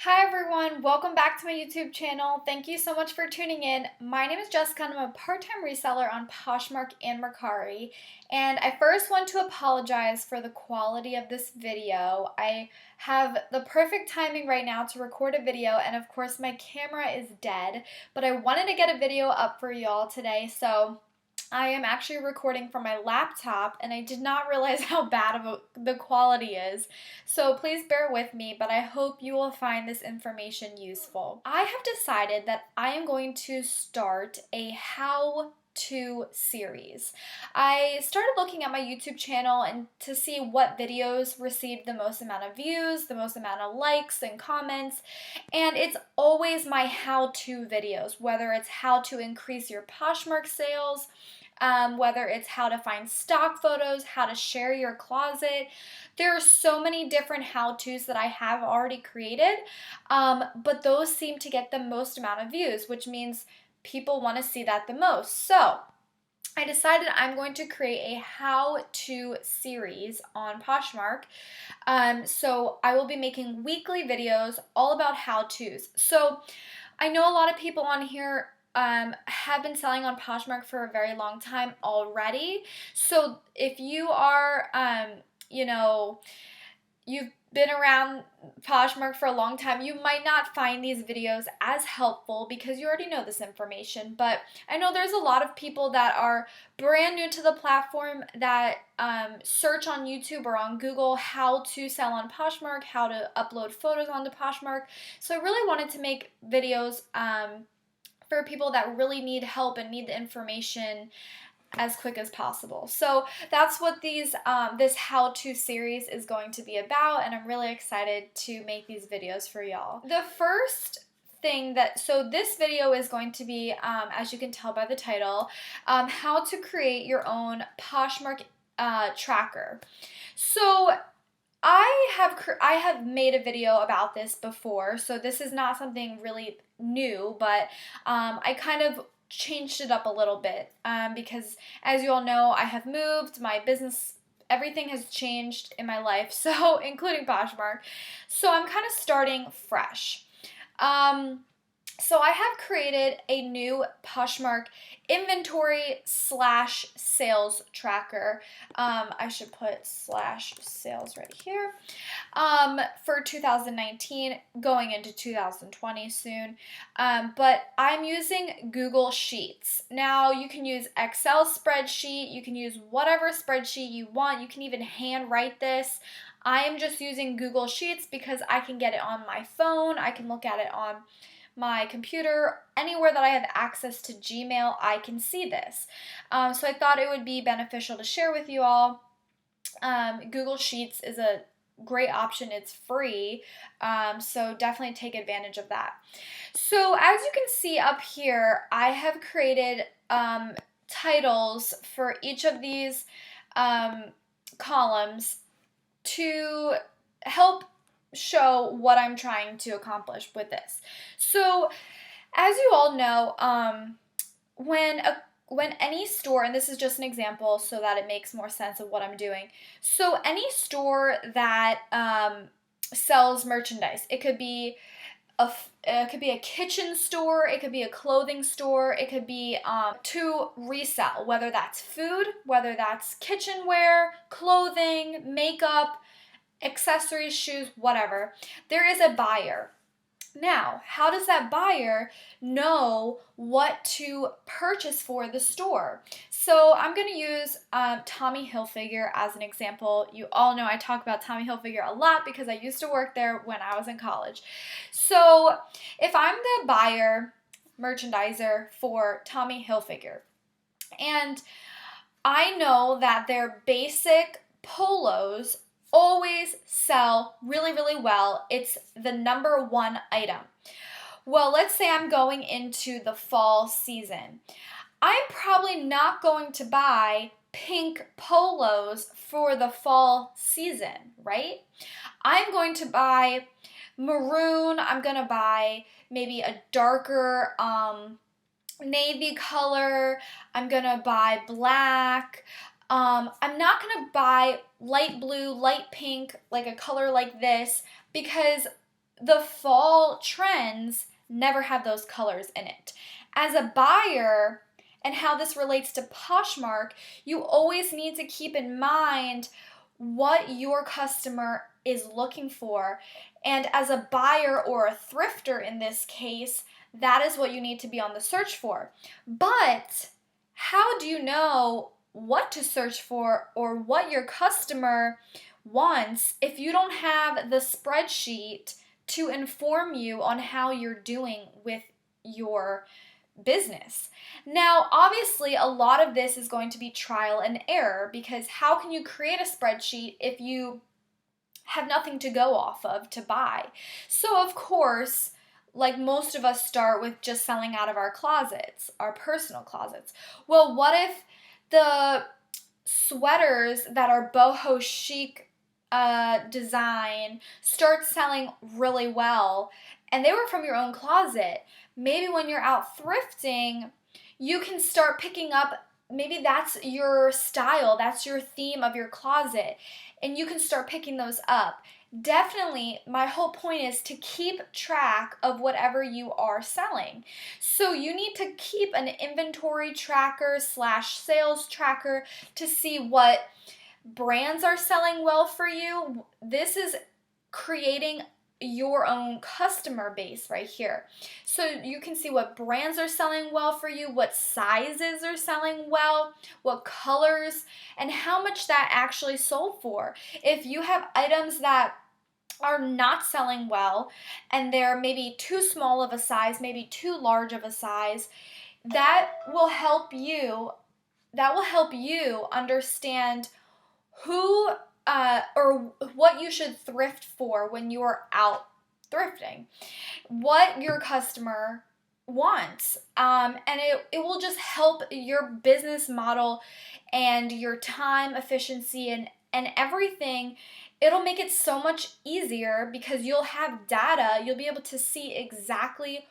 Hi everyone, welcome back to my YouTube channel. Thank you so much for tuning in. My name is Jessica and I'm a part-time reseller on Poshmark and Mercari. And I first want to apologize for the quality of this video. I have the perfect timing right now to record a video and of course my camera is dead, but I wanted to get a video up for y'all today, so I am actually recording from my laptop and I did not realize how bad of the quality is. So please bear with me, but I hope you will find this information useful. I have decided that I am going to start a how-to series. I started looking at my YouTube channel and to see what videos received the most amount of views, the most amount of likes and comments, and it's always my how-to videos, whether it's how to increase your Poshmark sales, whether it's how to find stock photos, how to share your closet. There are so many different how-tos that I have already created, but those seem to get the most amount of views, which means people want to see that the most. So I decided I'm going to create a how-to series on Poshmark. So I will be making weekly videos all about how-tos. So I know a lot of people on here have been selling on Poshmark for a very long time already. So if you are, you've been around Poshmark for a long time, you might not find these videos as helpful because you already know this information. But I know there's a lot of people that are brand new to the platform that search on YouTube or on Google how to sell on Poshmark, how to upload photos onto Poshmark. So I really wanted to make videos for people that really need help and need the information as quick as possible. So that's what this how-to series is going to be about, and I'm really excited to make these videos for y'all. The first thing so this video is going to be, as you can tell by the title, how to create your own Poshmark tracker. So I have made a video about this before, so this is not something really new, but I kind of changed it up a little bit because, as you all know, I have moved, my business, everything has changed in my life, so including Poshmark. So I'm kind of starting fresh. So I have created a new Poshmark inventory / sales tracker. I should put /sales right here. For 2019, going into 2020 soon. But I'm using Google Sheets. Now you can use Excel spreadsheet, you can use whatever spreadsheet you want, you can even handwrite this. I am just using Google Sheets because I can get it on my phone, I can look at it on my computer, anywhere that I have access to Gmail, I can see this. So I thought it would be beneficial to share with you all. Google Sheets is a great option. It's free, so definitely take advantage of that. So as you can see up here, I have created titles for each of these columns to help show what I'm trying to accomplish with this. So as you all know, when any store, and this is just an example so that it makes more sense of what I'm doing. So any store that sells merchandise, it could be a kitchen store, it could be a clothing store, it could be to resell, whether that's food, whether that's kitchenware, clothing, makeup, accessories, shoes, whatever. There is a buyer. Now, how does that buyer know what to purchase for the store? So I'm going to use Tommy Hilfiger as an example. You all know I talk about Tommy Hilfiger a lot because I used to work there when I was in college. So if I'm the buyer, merchandiser for Tommy Hilfiger, and I know that their basic polos always sell really, really well. It's the #1 item. Well, let's say I'm going into the fall season. I'm probably not going to buy pink polos for the fall season, right? I'm going to buy maroon. I'm going to buy maybe a darker navy color. I'm going to buy black. I'm not going to buy light blue, light pink, like a color like this, because the fall trends never have those colors in it. As a buyer, and how this relates to Poshmark, you always need to keep in mind what your customer is looking for. And as a buyer or a thrifter in this case, that is what you need to be on the search for. But how do you know what to search for or what your customer wants if you don't have the spreadsheet to inform you on how you're doing with your business? Now, obviously, a lot of this is going to be trial and error, because how can you create a spreadsheet if you have nothing to go off of to buy? So, of course, like most of us start with just selling out of our closets, our personal closets. Well, what if the sweaters that are boho chic design start selling really well and they were from your own closet? Maybe when you're out thrifting, you can start picking up, maybe that's your style, that's your theme of your closet, and you can start picking those up. Definitely, my whole point is to keep track of whatever you are selling. So you need to keep an inventory tracker / sales tracker to see what brands are selling well for you. This is creating your own customer base right here. So you can see what brands are selling well for you, what sizes are selling well, what colors, and how much that actually sold for. If you have items that are not selling well and they're maybe too small of a size, maybe too large of a size, that will help you understand who or what you should thrift for when you are out thrifting, what your customer wants. And it will just help your business model and your time efficiency and everything. It'll make it so much easier because you'll have data. You'll be able to see exactly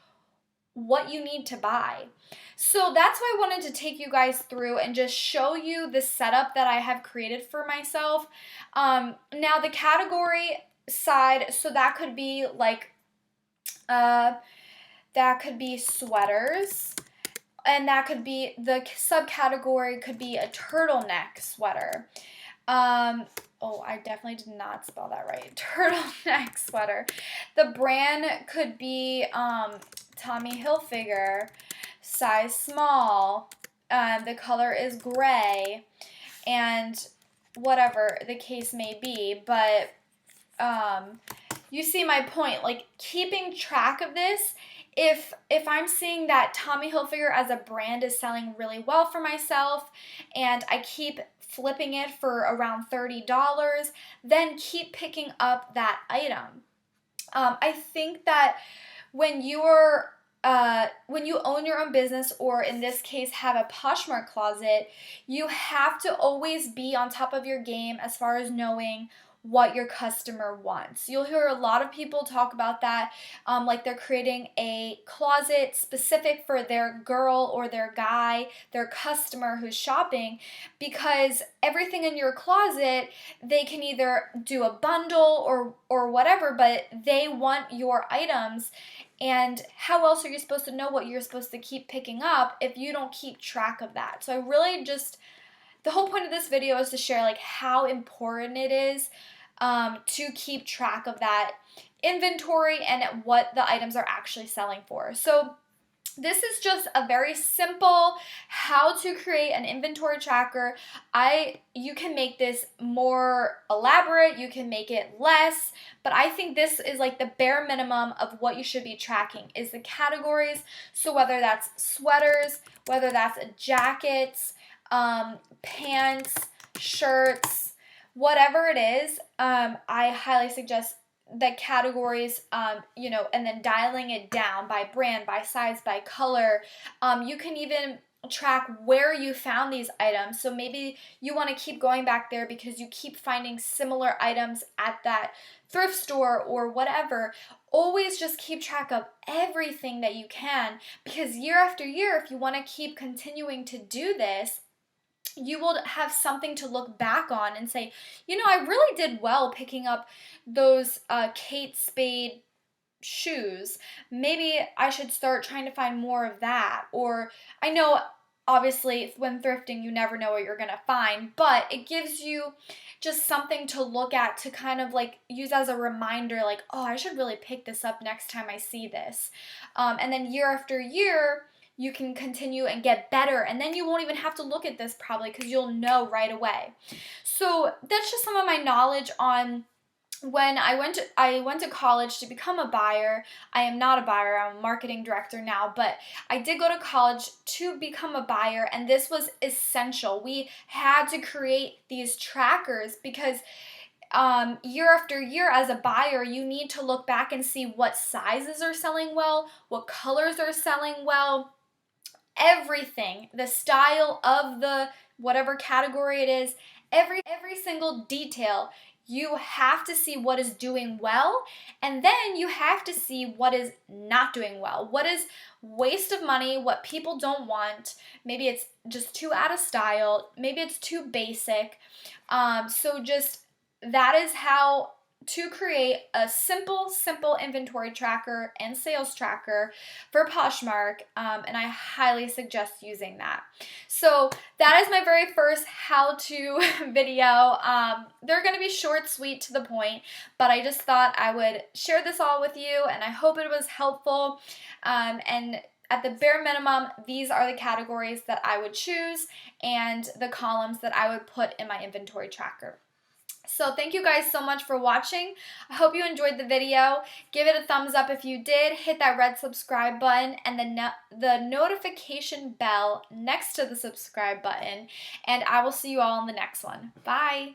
what you need to buy. So that's why I wanted to take you guys through and just show you the setup that I have created for myself. Now the category side, so that could be like, that could be sweaters, and that could be, the subcategory could be a turtleneck sweater. Oh, I definitely did not spell that right. Turtleneck sweater. The brand could be Tommy Hilfiger, size small. The color is gray, and whatever the case may be. But you see my point. Like, keeping track of this. If I'm seeing that Tommy Hilfiger as a brand is selling really well for myself, and I keep flipping it for around $30, then keep picking up that item. I think that when you own your own business, or in this case have a Poshmark closet, you have to always be on top of your game as far as knowing what your customer wants. You'll hear a lot of people talk about that, like they're creating a closet specific for their girl or their guy, their customer who's shopping, because everything in your closet, they can either do a bundle or whatever, but they want your items. And how else are you supposed to know what you're supposed to keep picking up if you don't keep track of that? So I really just, the whole point of this video is to share like how important it is to keep track of that inventory and what the items are actually selling for. So this is just a very simple how to create an inventory tracker. You can make this more elaborate, you can make it less, but I think this is like the bare minimum of what you should be tracking is the categories. So whether that's sweaters, whether that's jackets, pants, shirts, whatever it is, I highly suggest the categories, and then dialing it down by brand, by size, by color. You can even track where you found these items. So maybe you want to keep going back there because you keep finding similar items at that thrift store or whatever. Always just keep track of everything that you can, because year after year, if you want to keep continuing to do this, you will have something to look back on and say, I really did well picking up those Kate Spade shoes, maybe I should start trying to find more of that. Or I know obviously when thrifting you never know what you're gonna find, but it gives you just something to look at to kind of like use as a reminder, like, oh, I should really pick this up next time I see this. And then year after year, you can continue and get better, and then you won't even have to look at this probably because you'll know right away. So that's just some of my knowledge on when I went to college to become a buyer. I am not a buyer, I'm a marketing director now, but I did go to college to become a buyer, and this was essential. We had to create these trackers because year after year as a buyer, you need to look back and see what sizes are selling well, what colors are selling well, everything, the style of the whatever category it is, every single detail. You have to see what is doing well, and then you have to see what is not doing well. What is waste of money, what people don't want. Maybe it's just too out of style, maybe it's too basic. So just that is how to create a simple inventory tracker and sales tracker for Poshmark, and I highly suggest using that. So that is my very first how-to video. They're going to be short, sweet, to the point, but I just thought I would share this all with you, and I hope it was helpful. And at the bare minimum, these are the categories that I would choose and the columns that I would put in my inventory tracker. So thank you guys so much for watching. I hope you enjoyed the video. Give it a thumbs up if you did. Hit that red subscribe button and the notification bell next to the subscribe button. And I will see you all in the next one. Bye.